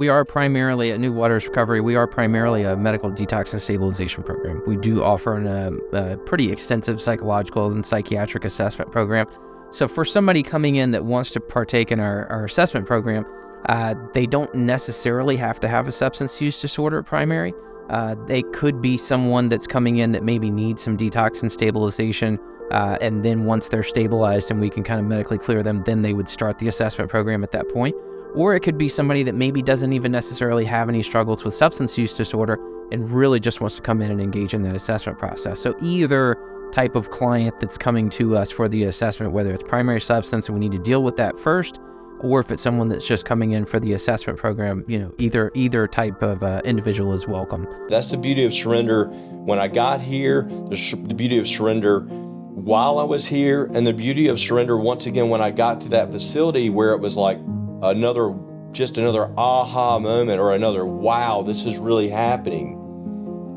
We are primarily, at New Waters Recovery, we are primarily a medical detox and stabilization program. We do offer a pretty extensive psychological and psychiatric assessment program. So for somebody coming in that wants to partake in our assessment program, they don't necessarily have to have a substance use disorder primary. They could be someone that's coming in that maybe needs some detox and stabilization, and then once they're stabilized and we can kind of medically clear them, then they would start the assessment program at that point. Or it could be somebody that maybe doesn't even necessarily have any struggles with substance use disorder and really just wants to come in and engage in that assessment process. So either type of client that's coming to us for the assessment, whether it's primary substance and we need to deal with that first, or if it's someone that's just coming in for the assessment program, either type of individual is welcome. That's the beauty of surrender. When I got here, the beauty of surrender while I was here, and the beauty of surrender once again when I got to that facility where it was like another aha moment or another wow, this is really happening.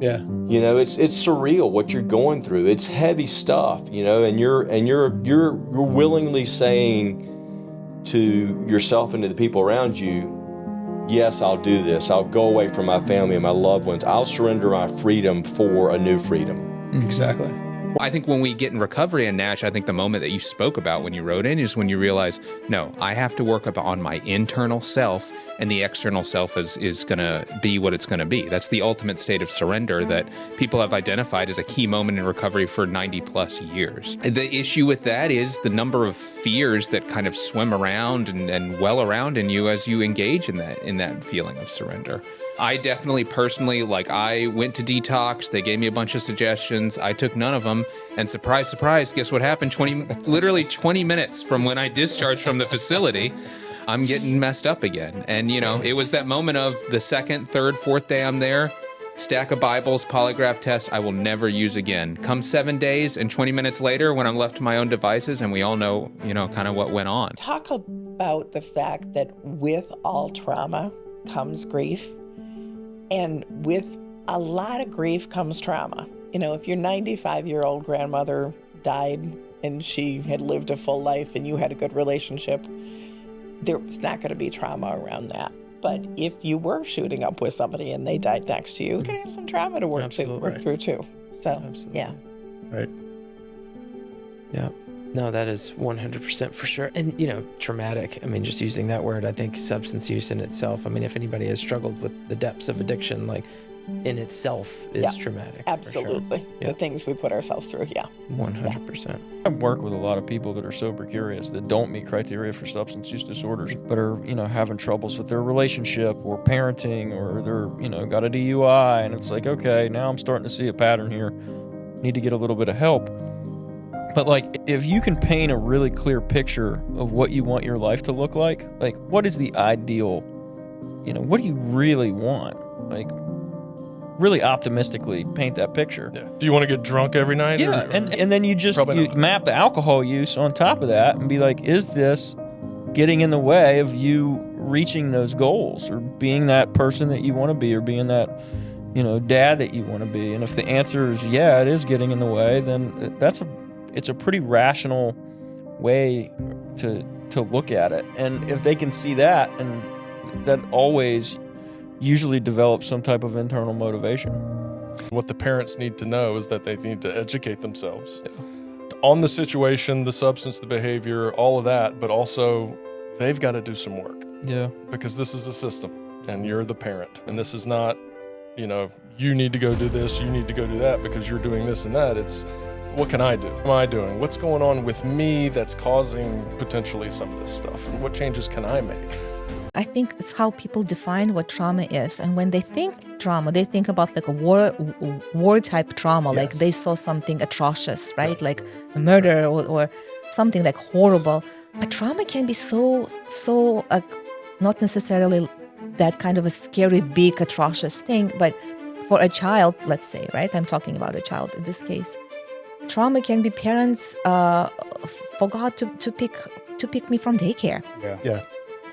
Yeah. It's surreal what you're going through. It's heavy stuff, and you're willingly saying to yourself and to the people around you, yes, I'll do this. I'll go away from my family and my loved ones. I'll surrender my freedom for a new freedom. Exactly. I think when we get in recovery in Nash, I think the moment that you spoke about when you wrote in is when you realize, no, I have to work on my internal self, and the external self is going to be what it's going to be. That's the ultimate state of surrender that people have identified as a key moment in recovery for 90 plus years. The issue with that is the number of fears that kind of swim around and well around in you as you engage in that feeling of surrender. I definitely personally, I went to detox. They gave me a bunch of suggestions. I took none of them. And surprise, surprise, guess what happened? Literally 20 minutes from when I discharged from the facility, I'm getting messed up again. And, it was that moment of the second, third, fourth day I'm there, stack of Bibles, polygraph test I will never use again. Come 7 days and 20 minutes later when I'm left to my own devices, and we all know, kind of what went on. Talk about the fact that with all trauma comes grief. And with a lot of grief comes trauma. If your 95-year-old grandmother died and she had lived a full life and you had a good relationship, there's not going to be trauma around that. But if you were shooting up with somebody and they died next to you, you're going to have some trauma to work through too. So, absolutely. Yeah. Right. Yeah. No, that is 100% for sure. And, traumatic. I mean, just using that word, I think substance use in itself, if anybody has struggled with the depths of addiction, in itself is traumatic. Absolutely. For sure. Yeah. The things we put ourselves through, 100%. I work with a lot of people that are sober curious that don't meet criteria for substance use disorders, but are, having troubles with their relationship or parenting, or they're, got a DUI, and it's like, okay, now I'm starting to see a pattern here. Need to get a little bit of help. But if you can paint a really clear picture of what you want your life to look like what is the ideal, what do you really want? Really optimistically paint that picture. Yeah. Do you want to get drunk every night? Yeah, and then you map the alcohol use on top of that and be like, is this getting in the way of you reaching those goals or being that person that you want to be or being that, dad that you want to be? And if the answer is, yeah, it is getting in the way, then it's a pretty rational way to look at it. And if they can see that, and that always usually develops some type of internal motivation. What the parents need to know is that they need to educate themselves on the situation, the substance, the behavior, all of that, but also they've got to do some work. Yeah. Because this is a system and you're the parent, and this is not, you need to go do this, you need to go do that because you're doing this and that. It's, what can I do? What am I doing? What's going on with me that's causing potentially some of this stuff? And what changes can I make? I think it's how people define what trauma is. And when they think trauma, they think about a war type trauma, Yes. like they saw something atrocious, right? Like a murder or something horrible. But trauma can be so not necessarily that kind of a scary, big, atrocious thing, but for a child, let's say, right? I'm talking about a child in this case. Trauma can be parents forgot to pick me from daycare. Yeah.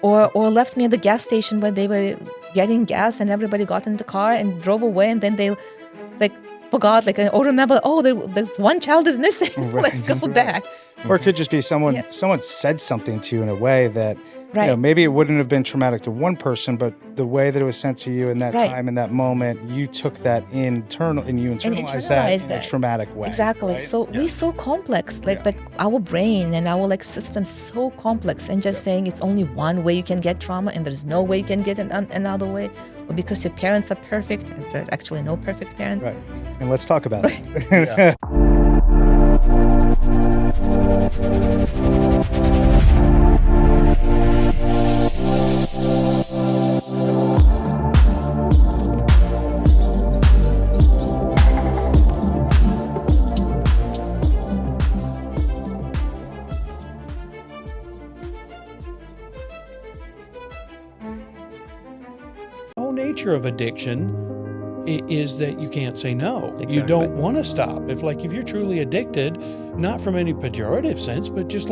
Or left me at the gas station when they were getting gas and everybody got in the car and drove away, and then they forgot remember, there's one child is missing. Right. Let's go back. Or it could just be someone Yeah. someone said something to you in a way that, Right. maybe it wouldn't have been traumatic to one person, but the way that it was sent to you in that Right. time, in that moment, you took that internal and you internalized that in a that. traumatic way. Exactly. right? So we're so complex, like our brain and our system so complex, and just saying it's only one way you can get trauma and there's no way you can get another way, or because your parents are perfect and there's actually no perfect parents. Right. And let's talk about it. The whole nature of addiction is that you can't say no. You Exactly. don't want to stop. If you're truly addicted, not from any pejorative sense, but just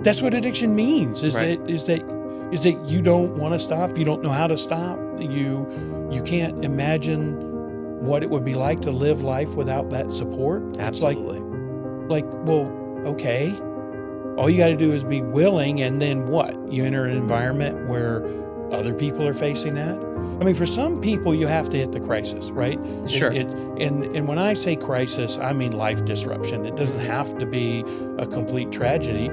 that's what addiction means. Is Right. that you don't want to stop. You don't know how to stop. You can't imagine what it would be like to live life without that support. Absolutely. It's well, okay. All you got to do is be willing, and then what? You enter an environment where other people are facing that. I mean, for some people, you have to hit the crisis, right? Sure. And when I say crisis, I mean life disruption. It doesn't have to be a complete tragedy.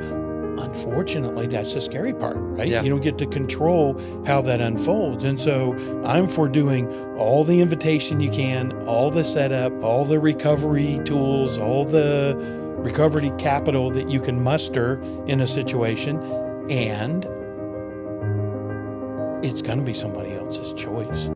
Unfortunately, that's the scary part, right? Yeah. You don't get to control how that unfolds. And so I'm for doing all the invitation you can, all the setup, all the recovery tools, all the recovery capital that you can muster in a situation. And it's going to be somebody else's choice.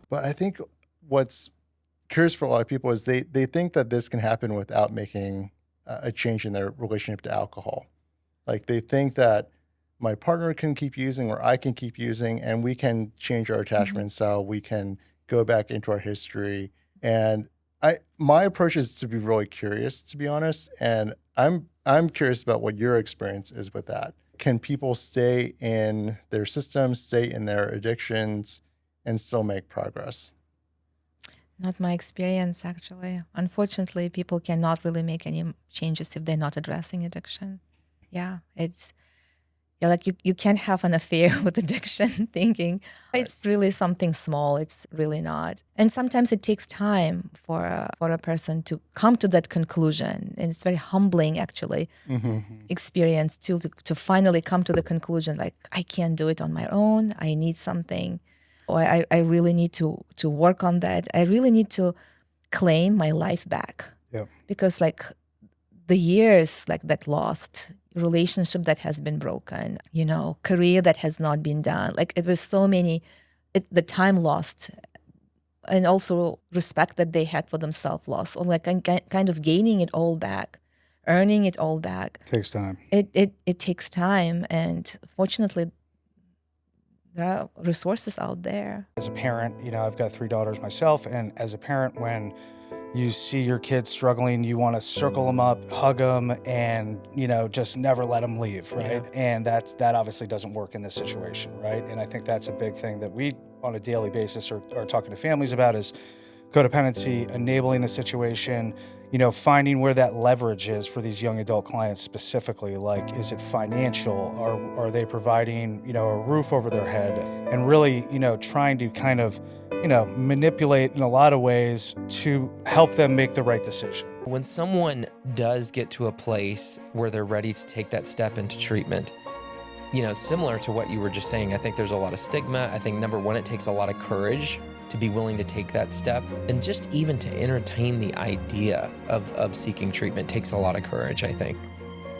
But I think what's curious for a lot of people is they think that this can happen without making a change in their relationship to alcohol. Like they think that my partner can keep using or I can keep using and we can change our attachment style. We can go back into our history. And my approach is to be really curious, to be honest. And I'm curious about what your experience is with that. Can people stay in their systems, stay in their addictions, and still make progress? Not my experience, actually. Unfortunately, people cannot really make any changes if they're not addressing addiction. Yeah, it's you can't have an affair with addiction thinking it's really something small. It's really not. And sometimes it takes time for a person to come to that conclusion. And it's very humbling, actually, experience to finally come to the conclusion, like, I can't do it on my own. I need something. Or I really need to work on that. I really need to claim my life back. Yep. Because the years that lost, relationship that has been broken, career that has not been done. It was so many, the time lost, and also respect that they had for themselves lost, or kind of gaining it all back, earning it all back. Takes time. It takes time, and fortunately, there are resources out there. As a parent, I've got 3 daughters myself, and as a parent, when you see your kids struggling, you want to circle them up, hug them, and just never let them leave, right? Yeah. And that obviously doesn't work in this situation, right? And I think that's a big thing that we on a daily basis are talking to families about is codependency, enabling the situation, finding where that leverage is for these young adult clients specifically. Like, is it financial? Are they providing, a roof over their head? And really, trying to kind of, manipulate in a lot of ways to help them make the right decision. When someone does get to a place where they're ready to take that step into treatment, similar to what you were just saying, I think there's a lot of stigma. I think, number one, it takes a lot of courage to be willing to take that step. And just even to entertain the idea of seeking treatment takes a lot of courage, I think.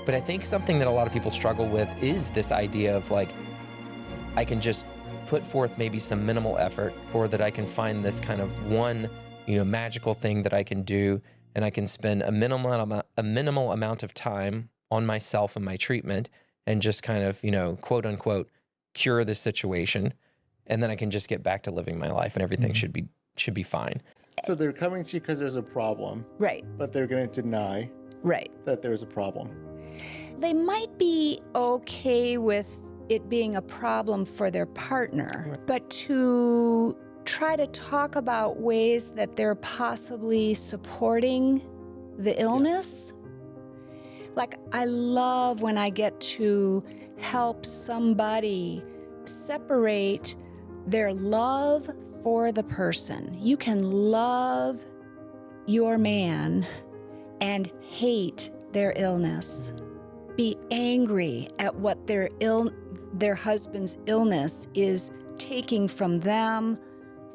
But I think something that a lot of people struggle with is this idea of I can just put forth maybe some minimal effort, or that I can find this kind of one, magical thing that I can do, and I can spend a minimal amount of time on myself and my treatment, and just kind of, quote unquote, cure the situation. and then I can just get back to living my life, and everything should be fine. So they're coming to you because there's a problem, Right. but they're going to deny Right. that there's a problem. They might be okay with it being a problem for their partner, but to try to talk about ways that they're possibly supporting the illness. Like, I love when I get to help somebody separate their love for the person. You can love your man and hate their illness. Be angry at what their husband's illness is taking from them,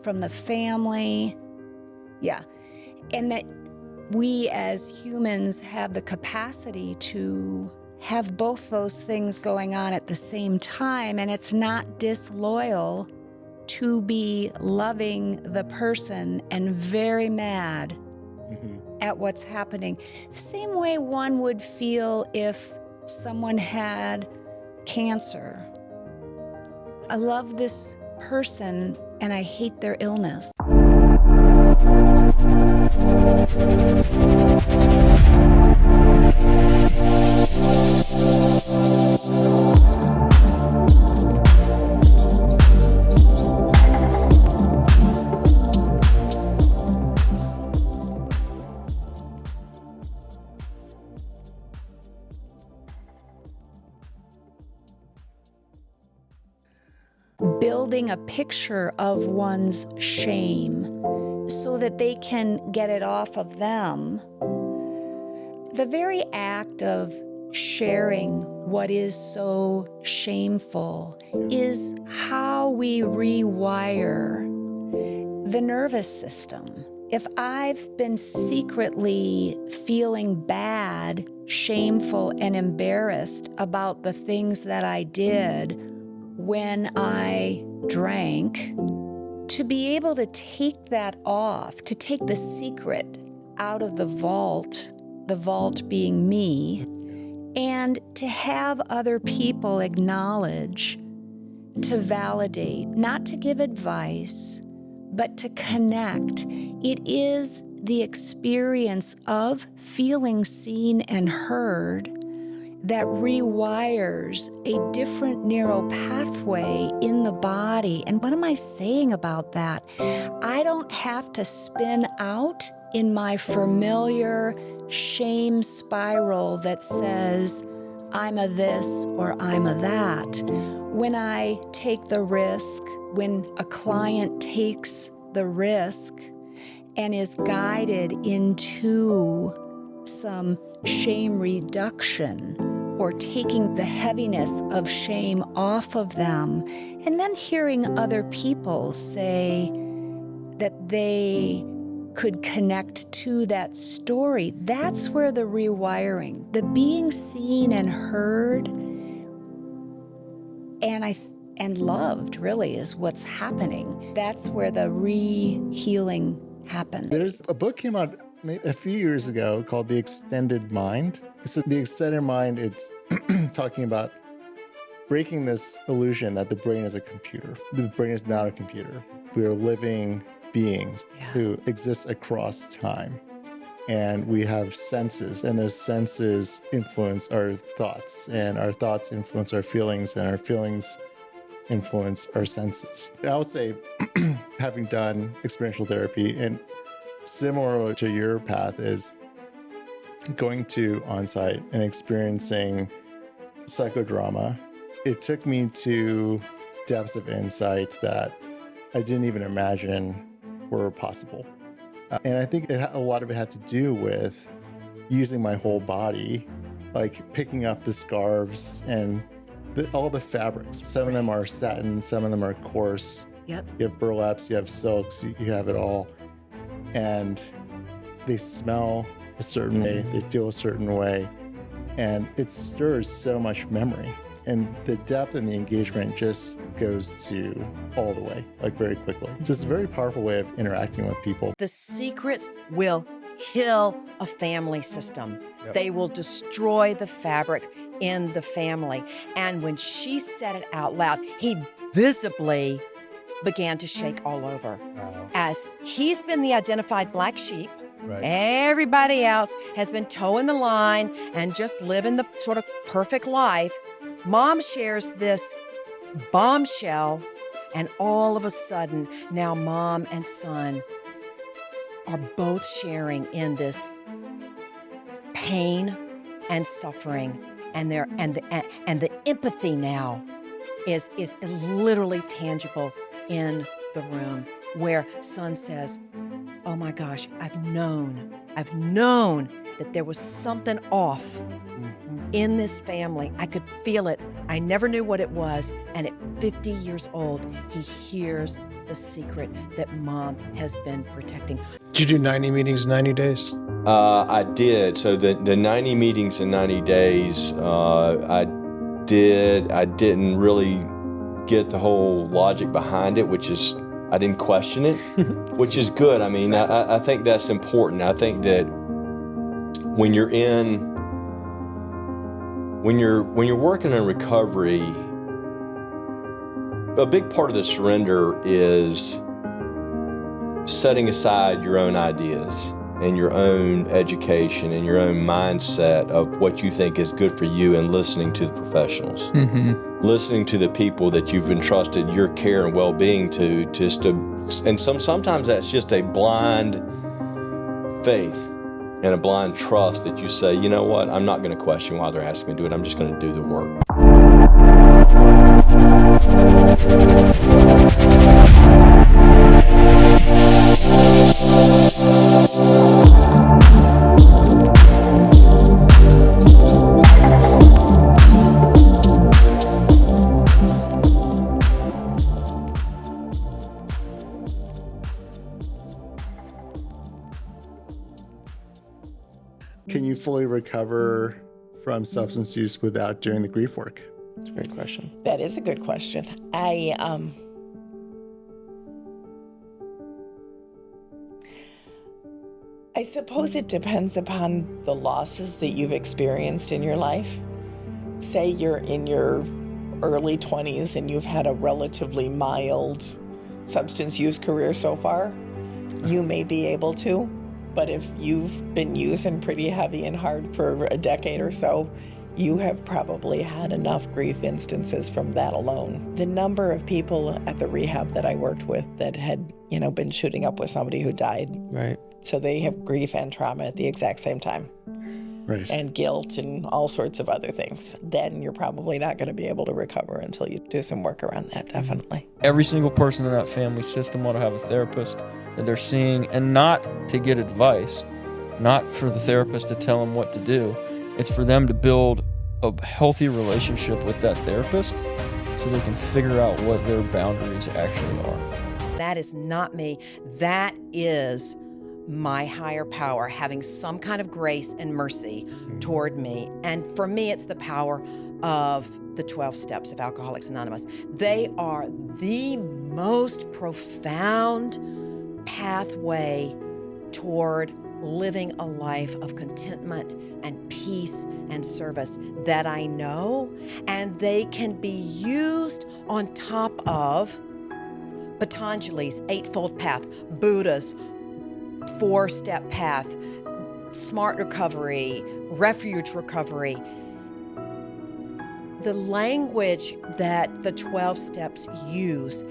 from the family. Yeah. And that we as humans have the capacity to have both those things going on at the same time, and it's not disloyal to be loving the person and very mad at what's happening. The same way one would feel if someone had cancer. I love this person and I hate their illness. Building a picture of one's shame so that they can get it off of them. The very act of sharing what is so shameful is how we rewire the nervous system. If I've been secretly feeling bad, shameful, and embarrassed about the things that I did when I drank, to be able to take that off, to take the secret out of the vault being me, and to have other people acknowledge, to validate, not to give advice, but to connect. It is the experience of feeling seen and heard that rewires a different neural pathway in the body. And what am I saying about that? I don't have to spin out in my familiar shame spiral that says, I'm a this or I'm a that. When I take the risk, when a client takes the risk and is guided into some shame reduction, or taking the heaviness of shame off of them, and then hearing other people say that they could connect to that story, that's where the rewiring, the being seen and heard and loved really is what's happening. That's where the re-healing happens. There's a book came out a few years ago called The Extended Mind. So the extended mind, it's talking about breaking this illusion that the brain is a computer. The brain is not a computer. We are living beings who exist across time. And we have senses, and those senses influence our thoughts, and our thoughts influence our feelings, and our feelings influence our senses. I would say, having done experiential therapy, and similar to your path, is going to on-site and experiencing psychodrama. It took me to depths of insight that I didn't even imagine were possible. And I think a lot of it had to do with using my whole body, like picking up the scarves and all the fabrics. Some of them are satin, some of them are coarse. Yep. You have burlaps, you have silks, you have it all. And they smell a certain way, they feel a certain way, and it stirs so much memory. And the depth and the engagement just goes to all the way, like very quickly. It's just a very powerful way of interacting with people. The secrets will kill a family system. Yep. They will destroy the fabric in the family. And when she said it out loud, he visibly began to shake all over. As he's been the identified black sheep, Right. everybody else has been towing the line and just living the sort of perfect life. Mom shares this bombshell, and all of a sudden, now mom and son are both sharing in this pain and suffering, and the empathy now is literally tangible in the room, where son says, "Oh my gosh, I've known that there was something off in this family. I could feel it. I never knew what it was. And at 50 years old, he hears the secret that mom has been protecting." Did you do 90 meetings in 90 days? I did. So the 90 meetings in 90 days, I didn't really get the whole logic behind it, which is I didn't question it, which is good. I mean, I think that's important. I think that when you're working in recovery, a big part of the surrender is setting aside your own ideas and your own education and your own mindset of what you think is good for you, and listening to the professionals, listening to the people that you've entrusted your care and well-being to, and sometimes that's just a blind faith and a blind trust that you say, you know what, I'm not going to question why they're asking me to do it. I'm just going to do the work. Can you fully recover from substance use without doing the grief work? That's a great question. That is a good question. I suppose it depends upon the losses that you've experienced in your life. Say you're in your early 20s and you've had a relatively mild substance use career so far, you may be able to. But if you've been using pretty heavy and hard for a decade or so, you have probably had enough grief instances from that alone. The number of people at the rehab that I worked with that had, been shooting up with somebody who died. Right. So they have grief and trauma at the exact same time. Right. And guilt and all sorts of other things. Then you're probably not going to be able to recover until you do some work around that, definitely. Every single person in that family system ought to have a therapist that they're seeing, and not to get advice, not for the therapist to tell them what to do. It's for them to build a healthy relationship with that therapist so they can figure out what their boundaries actually are. That is not me. That is my higher power having some kind of grace and mercy toward me. And for me, it's the power of the 12 steps of Alcoholics Anonymous. They are the most profound pathway toward living a life of contentment and peace and service that I know, and they can be used on top of Patanjali's Eightfold Path, Buddha's 4-step path, Smart Recovery, Refuge Recovery. The language that the 12 steps use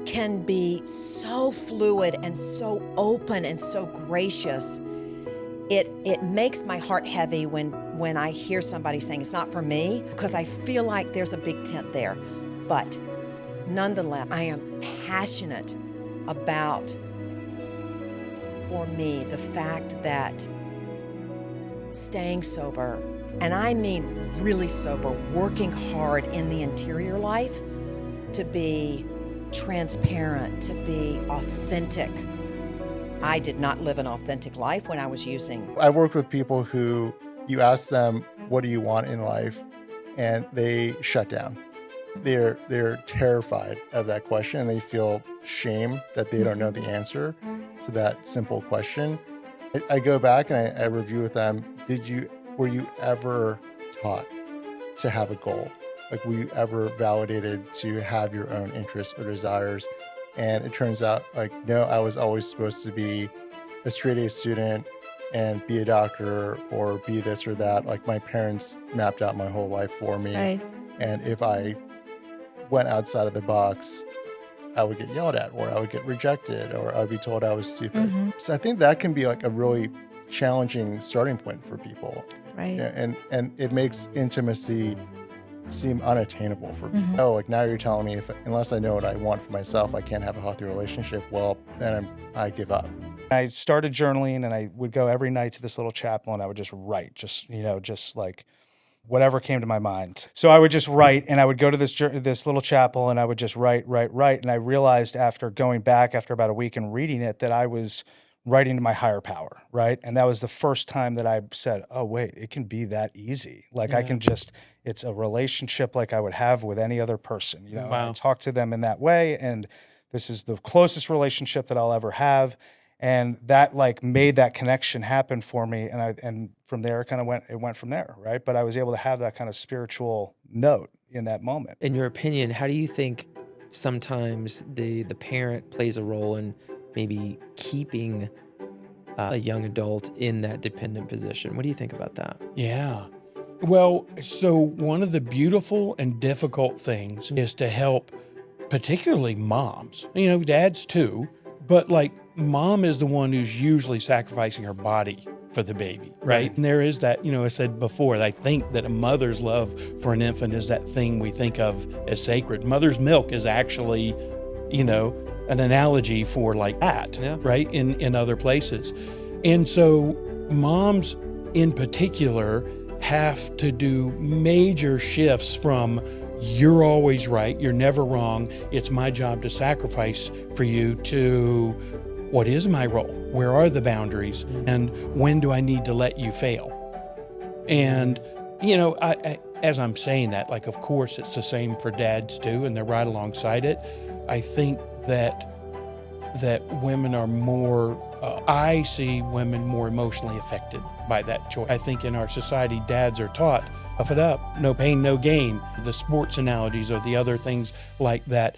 can be so fluid and so open and so gracious. It makes my heart heavy when I hear somebody saying it's not for me, because I feel like there's a big tent there. But nonetheless, I am passionate about, for me, the fact that staying sober, and I mean really sober, working hard in the interior life to be transparent, to be authentic. I did not live an authentic life when I was using. I've worked with people who you ask them, what do you want in life? And they shut down. They're terrified of that question, and they feel shame that they don't know the answer to that simple question. I go back and I review with them, were you ever taught to have a goal? Like, were you ever validated to have your own interests or desires? And it turns out like, no, I was always supposed to be a straight A student and be a doctor or be this or that. Like my parents mapped out my whole life for me. Right. And if I went outside of the box, I would get yelled at or I would get rejected or I would be told I was stupid. So I think that can be like a really challenging starting point for people. Right. Yeah, and it makes intimacy seem unattainable for people. Oh, like now you're telling me unless I know what I want for myself, I can't have a healthy relationship. Well, then I give up. I started journaling, and I would go every night to this little chapel, and I would just write, just like whatever came to my mind. So I would just write, and I would go to this little chapel, and I would just write. And I realized after going back after about a week and reading it that I was writing to my higher power, right? And that was the first time that I said, oh, wait, it can be that easy. Like I can just, it's a relationship like I would have with any other person. I talk to them in that way, and this is the closest relationship that I'll ever have. And that like made that connection happen for me. And from there it went from there, right? But I was able to have that kind of spiritual note in that moment. In your opinion, how do you think sometimes the parent plays a role in maybe keeping a young adult in that dependent position? What do you think about that? Yeah. Well, so one of the beautiful and difficult things is to help particularly moms, dads too, but like mom is the one who's usually sacrificing her body for the baby, right? And there is that, I said before, I think that a mother's love for an infant is that thing we think of as sacred. Mother's milk is actually, an analogy for like that, right? In other places. And so moms in particular have to do major shifts from you're always right, you're never wrong, it's my job to sacrifice for you, to what is my role? Where are the boundaries? And when do I need to let you fail? And, I, as I'm saying that, like, of course, it's the same for dads too, and they're right alongside it. I think that women are more, I see women more emotionally affected by that choice. I think in our society, dads are taught, tough it up, no pain, no gain. The sports analogies or the other things like that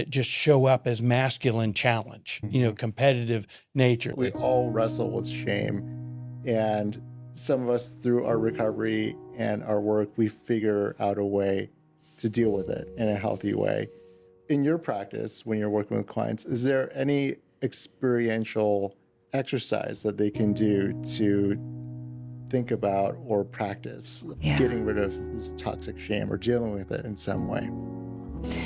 just show up as masculine challenge, competitive nature. We all wrestle with shame, and some of us through our recovery and our work, we figure out a way to deal with it in a healthy way. In your practice, when you're working with clients, is there any experiential exercise that they can do to think about or practice getting rid of this toxic shame or dealing with it in some way?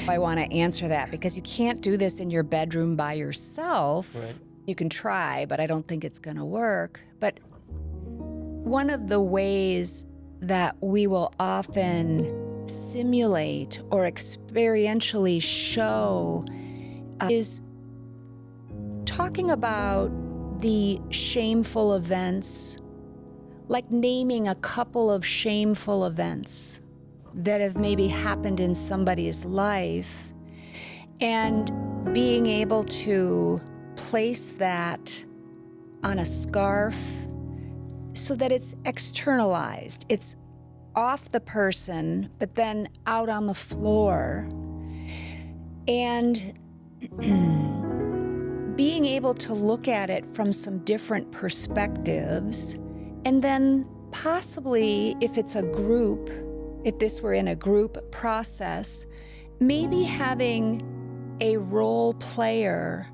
I want to answer that because you can't do this in your bedroom by yourself. Right. You can try, but I don't think it's going to work. But one of the ways that we will often simulate or experientially show is talking about the shameful events, like naming a couple of shameful events that have maybe happened in somebody's life and being able to place that on a scarf so that it's externalized. It's off the person, but then out on the floor. And being able to look at it from some different perspectives, and then possibly if it's a group, if this were in a group process, maybe having a role player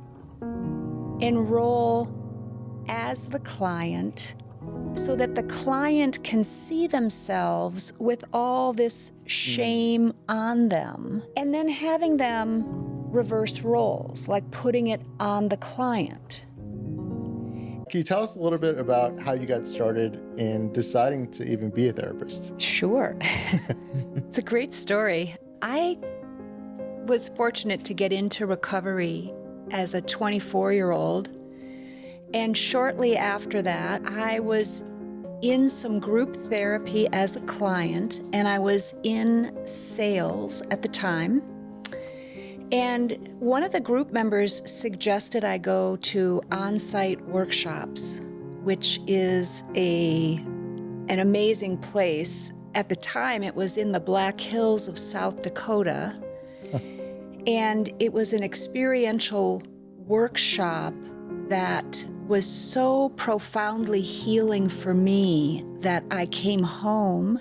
enroll as the client so that the client can see themselves with all this shame on them, and then having them reverse roles, like putting it on the client. Can you tell us a little bit about how you got started in deciding to even be a therapist? Sure. It's a great story. I was fortunate to get into recovery as a 24-year-old. And shortly after that, I was in some group therapy as a client, and I was in sales at the time. And one of the group members suggested I go to on-site workshops, which is an amazing place. At the time, it was in the Black Hills of South Dakota. And it was an experiential workshop that was so profoundly healing for me that I came home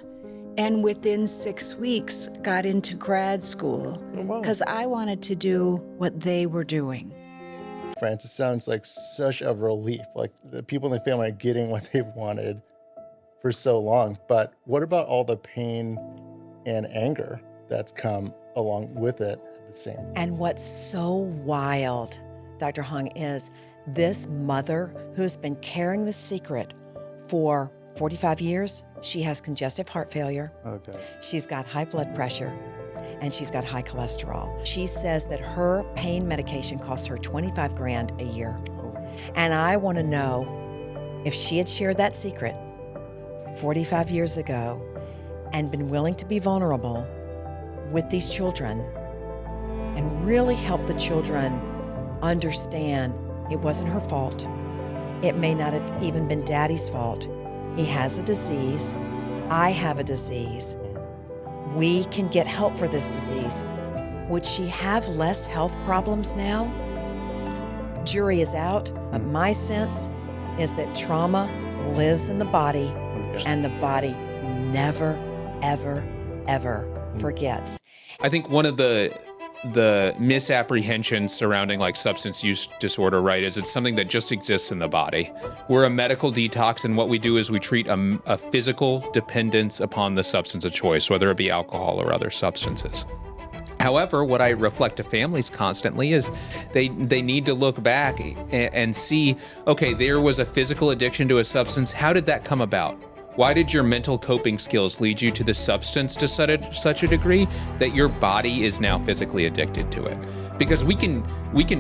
and within 6 weeks got into grad school because I wanted to do what they were doing. Francis, sounds like such a relief. Like the people in the family are getting what they've wanted for so long. But what about all the pain and anger that's come along with it at the same time? And what's so wild, Dr. Hong, is this mother who's been carrying the secret for 45 years, she has congestive heart failure. Okay. She's got high blood pressure and she's got high cholesterol. She says that her pain medication costs her 25 grand a year. And I want to know if she had shared that secret 45 years ago and been willing to be vulnerable with these children and really help the children understand it wasn't her fault. It may not have even been Daddy's fault. He has a disease. I have a disease. We can get help for this disease. Would she have less health problems now? Jury is out, but my sense is that trauma lives in the body, and the body never, ever, ever forgets. I think one of the misapprehensions surrounding like substance use disorder, right, is it's something that just exists in the body. We're a medical detox, and what we do is we treat a physical dependence upon the substance of choice, whether it be alcohol or other substances. However, what I reflect to families constantly is they need to look back and see, okay, there was a physical addiction to a substance. How did that come about? Why did your mental coping skills lead you to the substance to such a degree that your body is now physically addicted to it? Because we can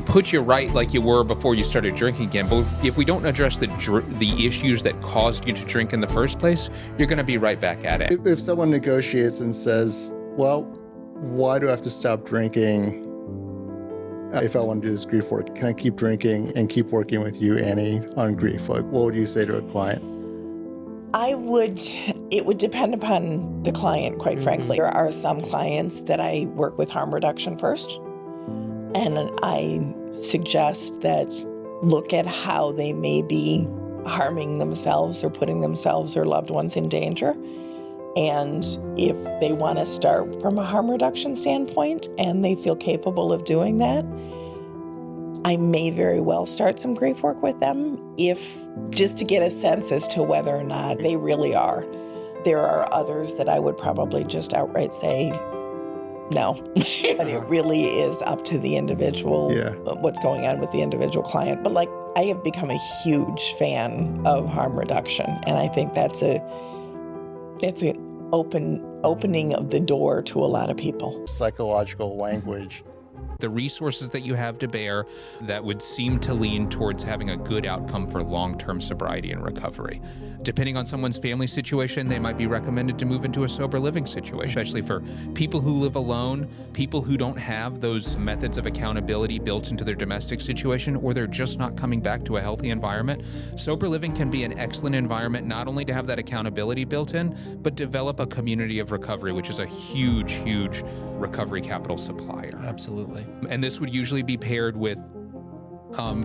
put you right like you were before you started drinking again, but if we don't address the issues that caused you to drink in the first place, you're going to be right back at it. If someone negotiates and says, well, why do I have to stop drinking if I want to do this grief work? Can I keep drinking and keep working with you, Annie, on grief? Like, what would you say to a client? It would depend upon the client, quite frankly. There are some clients that I work with harm reduction first, and I suggest that look at how they may be harming themselves or putting themselves or loved ones in danger. And if they want to start from a harm reduction standpoint and they feel capable of doing that, I may very well start some grief work with them, just to get a sense as to whether or not they really are. There are others that I would probably just outright say no. But it really is up to the individual, what's going on with the individual client. But I have become a huge fan of harm reduction, and I think that's an opening of the door to a lot of people. Psychological language. The resources that you have to bear that would seem to lean towards having a good outcome for long-term sobriety and recovery. Depending on someone's family situation, they might be recommended to move into a sober living situation, especially for people who live alone, people who don't have those methods of accountability built into their domestic situation, or they're just not coming back to a healthy environment. Sober living can be an excellent environment, not only to have that accountability built in, but develop a community of recovery, which is a huge, huge recovery capital supplier. Absolutely. And this would usually be paired with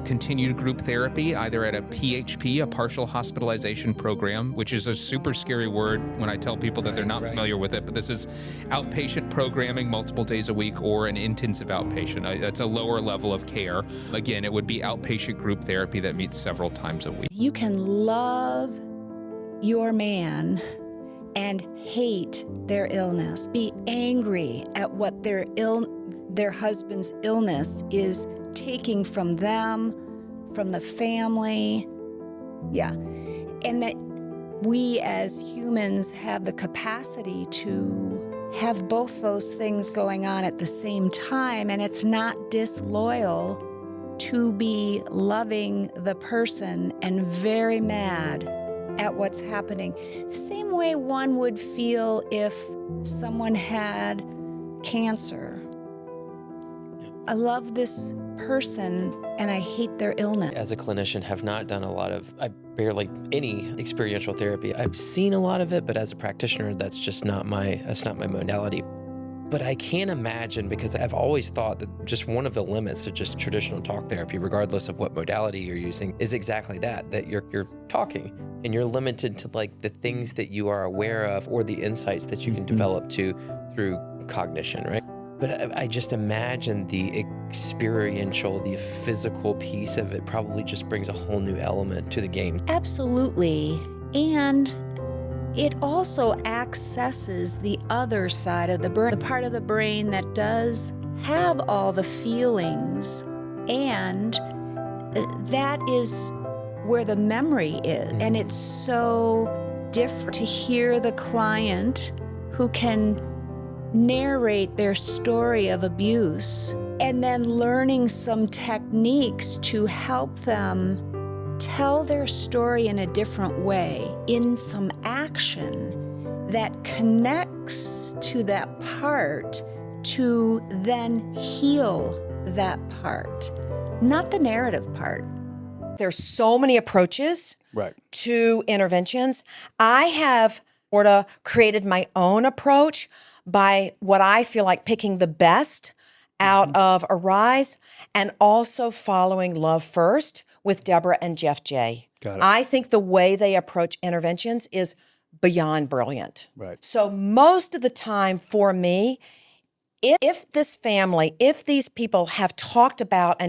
continued group therapy, either at a PHP, a partial hospitalization program, which is a super scary word when I tell people that they're not familiar with it, but this is outpatient programming multiple days a week, or an intensive outpatient. That's a lower level of care. Again, it would be outpatient group therapy that meets several times a week. You can love your man and hate their illness. Be angry at what their husband's illness is taking from them, from the family. Yeah. And that we as humans have the capacity to have both those things going on at the same time, and it's not disloyal to be loving the person and very mad at what's happening. The same way one would feel if someone had cancer. I love this person and I hate their illness. As a clinician, have not done a lot of, I barely any experiential therapy. I've seen a lot of it, but as a practitioner, that's not my modality. But I can't imagine, because I've always thought that just one of the limits of just traditional talk therapy, regardless of what modality you're using, is exactly that you're talking and you're limited to like the things that you are aware of or the insights that you can develop through cognition, right? But I just imagine the experiential, the physical piece of it probably just brings a whole new element to the game. Absolutely. And it also accesses the other side of the brain, the part of the brain that does have all the feelings, and that is where the memory is. And it's so different to hear the client who can narrate their story of abuse and then learning some techniques to help them tell their story in a different way, in some action that connects to that part to then heal that part, not the narrative part. There's so many approaches Right. to interventions. I have sort of created my own approach by what I feel like picking the best out of Arise and also following Love First with Deborah and Jeff J. Got it. I think the way they approach interventions is beyond brilliant. Right. So most of the time for me, if this family, if these people have talked about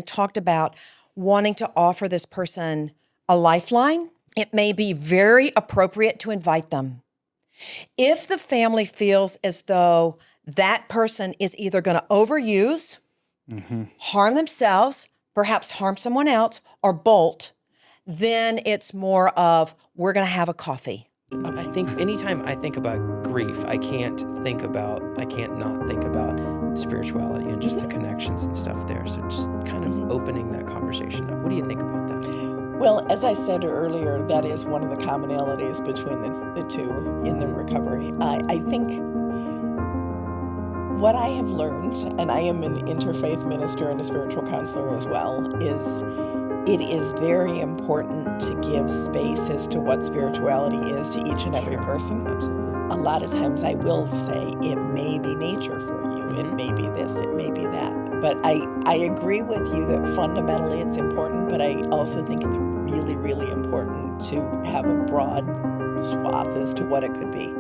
wanting to offer this person a lifeline, it may be very appropriate to invite them. If the family feels as though that person is either going to overuse, harm themselves, perhaps harm someone else, or bolt, then it's more of, we're going to have a coffee. I think anytime I think about grief, I can't not think about spirituality and just the connections and stuff there. So just kind of opening that conversation up. What do you think about that? Well, as I said earlier, that is one of the commonalities between the two in the recovery. I think what I have learned, and I am an interfaith minister and a spiritual counselor as well, is it is very important to give space as to what spirituality is to each and every person. A lot of times I will say it may be nature for you, it may be this, it may be that. But I agree with you that fundamentally it's important, but I also think it's really, really important to have a broad swath as to what it could be.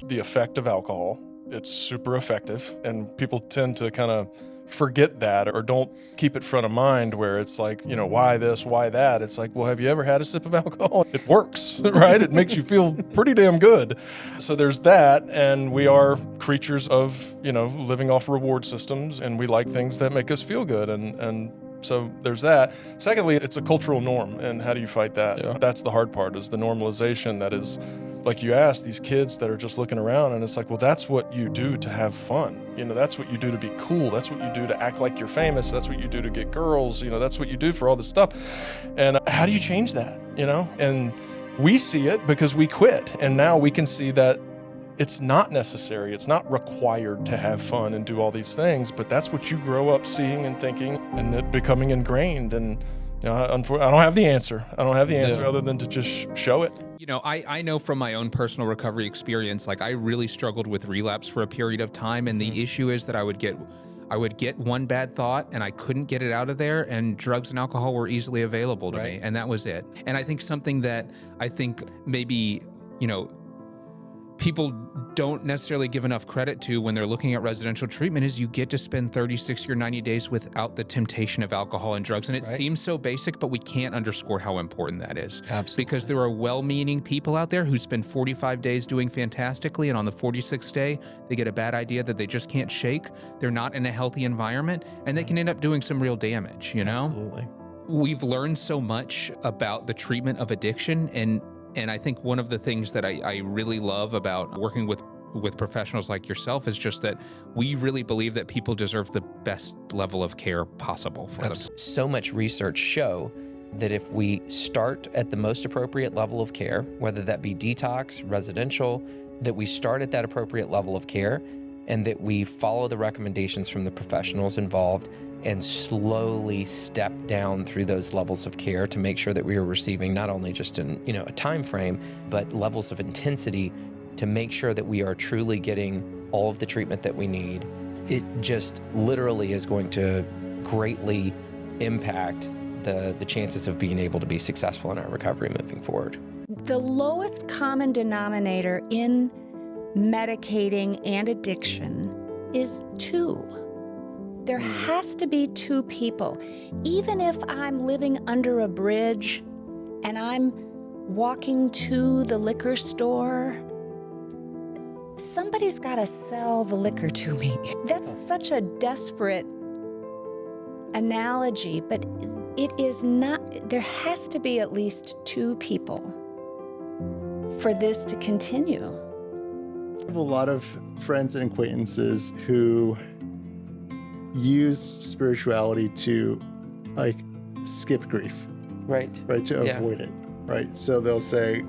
The effect of alcohol, it's super effective, and people tend to kind of forget that or don't keep it front of mind, where it's like, you know, why this, why that? It's like, well, have you ever had a sip of alcohol? It works, right? It makes you feel pretty damn good. So there's that, and we are creatures of, you know, living off reward systems, and we like things that make us feel good, and so there's that. Secondly, it's a cultural norm, and how do you fight that? Yeah. That's the hard part, is the normalization that is, like you asked, these kids that are just looking around, and it's like, well, that's what you do to have fun. You know, that's what you do to be cool. That's what you do to act like you're famous. That's what you do to get girls. You know, that's what you do for all this stuff. And how do you change that, you know? And we see it because we quit, and now we can see that it's not necessary. It's not required to have fun and do all these things, but that's what you grow up seeing and thinking, and it becoming ingrained. And you know, I don't have the answer. I don't have the answer other than to just show it. You know, I know from my own personal recovery experience, like I really struggled with relapse for a period of time. And the issue is that I would get one bad thought and I couldn't get it out of there, and drugs and alcohol were easily available to me. And that was it. And I think something that I think maybe, you know, people don't necessarily give enough credit to when they're looking at residential treatment is you get to spend 30, 60, or 90 days without the temptation of alcohol and drugs. And it seems so basic, but we can't underscore how important that is. Absolutely. Because there are well-meaning people out there who spend 45 days doing fantastically, and on the 46th day, they get a bad idea that they just can't shake. They're not in a healthy environment, and they can end up doing some real damage, you know? Absolutely. We've learned so much about the treatment of addiction, and I think one of the things that I really love about working with with professionals like yourself is just that we really believe that people deserve the best level of care possible for them. So much research show that if we start at the most appropriate level of care, whether that be detox, residential, that we start at that appropriate level of care and that we follow the recommendations from the professionals involved and slowly step down through those levels of care to make sure that we are receiving not only just in, a time frame, but levels of intensity to make sure that we are truly getting all of the treatment that we need. It just literally is going to greatly impact the chances of being able to be successful in our recovery moving forward. The lowest common denominator in medicating and addiction is 2. There has to be 2 people. Even if I'm living under a bridge and I'm walking to the liquor store, somebody's got to sell the liquor to me. That's such a desperate analogy, but it is not. There has to be at least 2 people for this to continue. I have a lot of friends and acquaintances who use spirituality to skip grief, right, to avoid it, right? So they'll say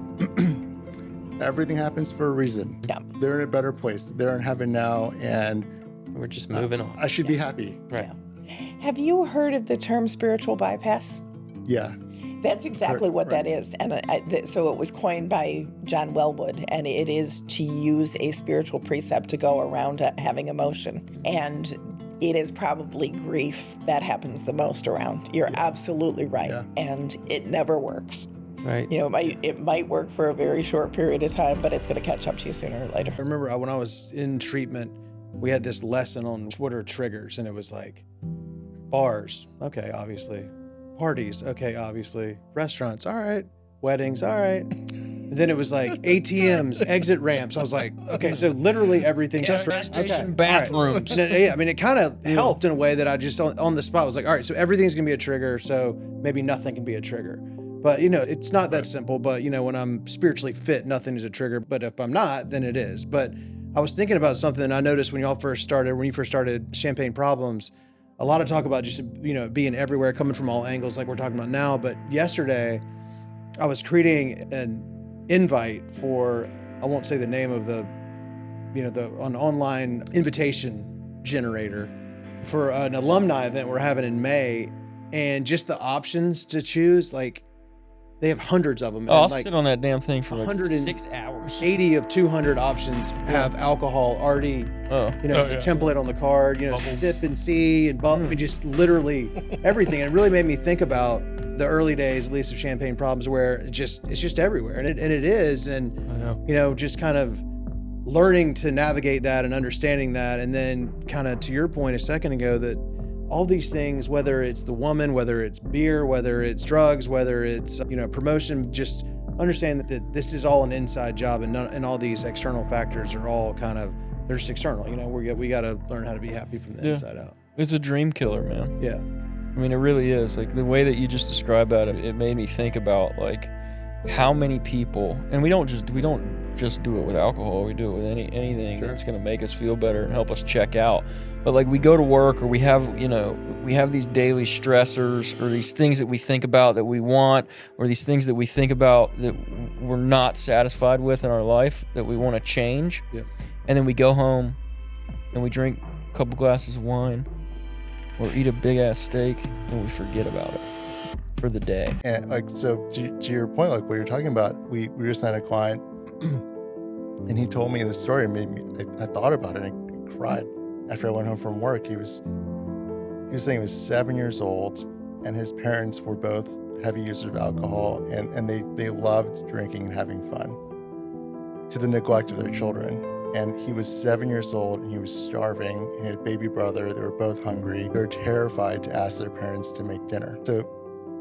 everything happens for a reason. Yeah, they're in a better place. They're in heaven now, and we're just moving on. I should be happy. Right. Yeah. Have you heard of the term spiritual bypass? Yeah. That's exactly what that is. And so it was coined by John Wellwood, and it is to use a spiritual precept to go around having emotion. And it is probably grief that happens the most around. You're absolutely right. Yeah. And it never works. Right. It might work for a very short period of time, but it's going to catch up to you sooner or later. I remember when I was in treatment, we had this lesson on what are triggers, and it was like bars, okay, obviously. Parties, okay, obviously. Restaurants, all right. Weddings, all right. And then it was like ATMs, exit ramps. I was like, okay, so literally everything. Gas station bathrooms. All right. Yeah, I mean, it kind of helped in a way that I just on the spot was like, all right, so everything's gonna be a trigger, so maybe nothing can be a trigger. But it's not that simple. But when I'm spiritually fit, nothing is a trigger. But if I'm not, then it is. But I was thinking about something and I noticed when you first started Champagne Problems, a lot of talk about just, being everywhere, coming from all angles like we're talking about now. But yesterday, I was creating an invite for, I won't say the name of an online invitation generator for an alumni event we're having in May. And just the options to choose, they have hundreds of them. Oh, I'll sit on that damn thing for 106 hours. 80 of 200 options have alcohol already, it's a template on the card, sip and see and bump. I mean, just literally everything. And it really made me think about the early days, at least of Champagne Problems, where it's just everywhere. And it is. And, just kind of learning to navigate that and understanding that. And then kind of to your point a second ago that all these things, whether it's the woman, whether it's beer, whether it's drugs, whether it's, promotion, just understand that this is all an inside job and all these external factors are all they're just external. We got to learn how to be happy from the inside out. It's a dream killer, man. Yeah. I mean, it really is. The way that you just described that, it made me think about how many people, and we don't just do it with alcohol. We do it with anything that's going to make us feel better and help us check out. But we go to work, or we have these daily stressors, or these things that we think about that we want, or these things that we think about that we're not satisfied with in our life that we want to change. Yeah. And then we go home and we drink a couple glasses of wine or eat a big ass steak and we forget about it for the day. And so to your point, what you're talking about, we just had a client and he told me the story and made me, I thought about it and I cried after I went home from work. He was saying he was 7 years old and his parents were both heavy users of alcohol and they loved drinking and having fun to the neglect of their children. And he was 7 years old and he was starving and he had a baby brother. They were both hungry. They were terrified to ask their parents to make dinner. So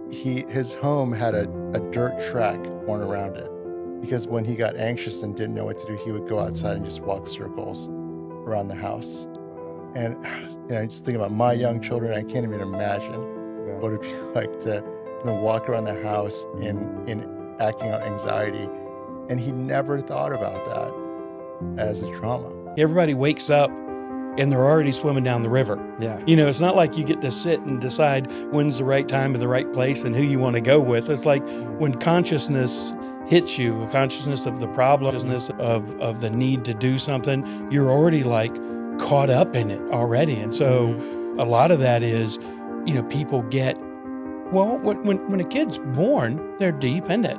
his home had a dirt track worn around it because when he got anxious and didn't know what to do, he would go outside and just walk circles around the house. And just thinking about my young children, I can't even imagine what it'd be like to walk around the house in acting out anxiety. And he never thought about that as a trauma. Everybody wakes up and they're already swimming down the river. Yeah. You know, it's not like you get to sit and decide when's the right time and the right place and who you want to go with. It's like when consciousness hits you, a consciousness of the problem, consciousness of the need to do something, you're already like caught up in it already. And so a lot of that is, you know, people get, well, when a kid's born, they're deep in it.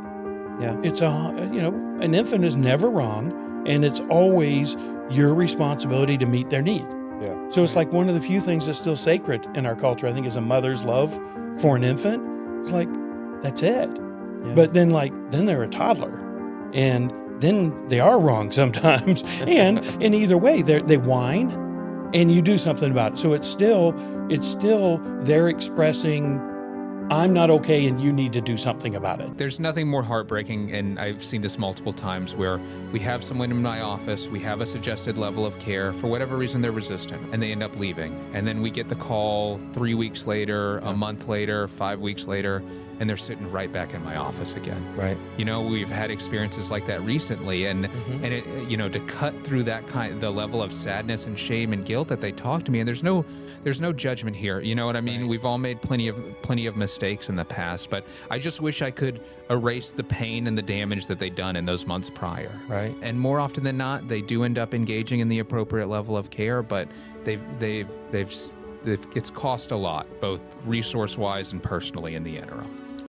Yeah. It's an infant is never wrong, and it's always your responsibility to meet their need. Yeah. So it's like one of the few things that's still sacred in our culture, I think, is a mother's love for an infant. It's like, that's it. Yeah. But then they're a toddler, and then they are wrong sometimes. and either way, they whine, and you do something about it. So it's still they're expressing, I'm not okay and you need to do something about it. There's nothing more heartbreaking, and I've seen this multiple times, where we have someone in my office, we have a suggested level of care, for whatever reason they're resistant, and they end up leaving. And then we get the call 3 weeks later, a month later, 5 weeks later, and they're sitting right back in my office again. Right. You know, we've had experiences like that recently, and it, you know, to cut through that the level of sadness and shame and guilt that they talk to me, and there's no judgment here. You know what I mean? Right. We've all made plenty of mistakes in the past, but I just wish I could erase the pain and the damage that they'd done in those months prior. Right. And more often than not, they do end up engaging in the appropriate level of care, but it's cost a lot, both resource-wise and personally in the interim.